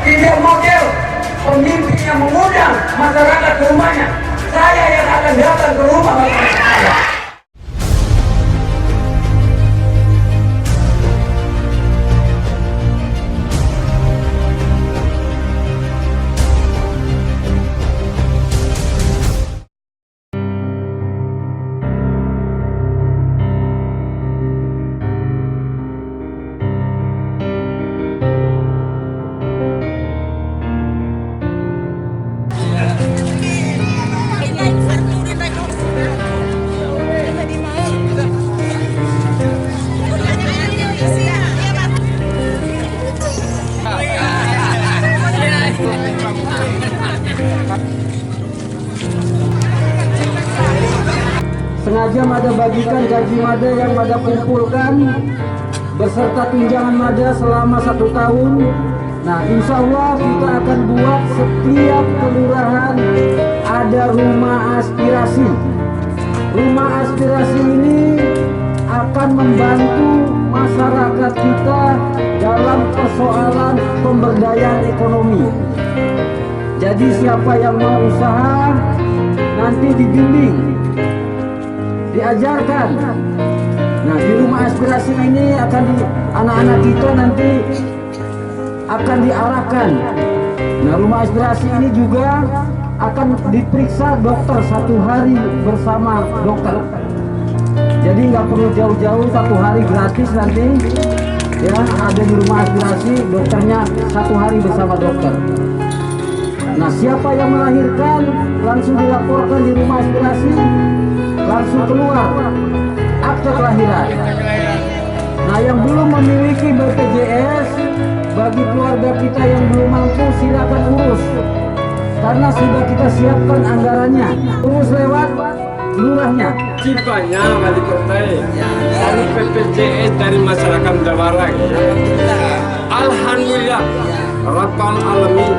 Ini model pemimpin yang mengundang masyarakat ke rumahnya. Saya yang akan datang ke rumah masyarakat. Sengaja Mada bagikan gaji Mada yang Mada kumpulkan beserta tunjangan Mada selama 1 tahun. Nah, insya Allah kita akan buat setiap kelurahan ada rumah aspirasi. Rumah aspirasi ini akan membantu masyarakat kita dalam persoalan pemberdayaan ekonomi. Jadi siapa yang mau usaha nanti dibimbing, diajarkan. Nah, di rumah aspirasi ini anak-anak kita nanti akan diarahkan. Nah, rumah aspirasi ini juga akan diperiksa dokter 1 hari bersama dokter. Jadi nggak perlu jauh-jauh, 1 hari gratis nanti ya, ada di rumah aspirasi, dokternya 1 hari bersama dokter. Nah, siapa yang melahirkan langsung dilaporkan di rumah aspirasi, langsung keluar akte kelahiran. Nah, yang belum memiliki BPJS, bagi keluarga kita yang belum mampu silakan urus, karena sudah kita siapkan anggarannya. Urus lewat lurahnya. Cipanya wali kota dari BPJS dari masyarakat Dawarang. Alhamdulillah Rabbal Alamin.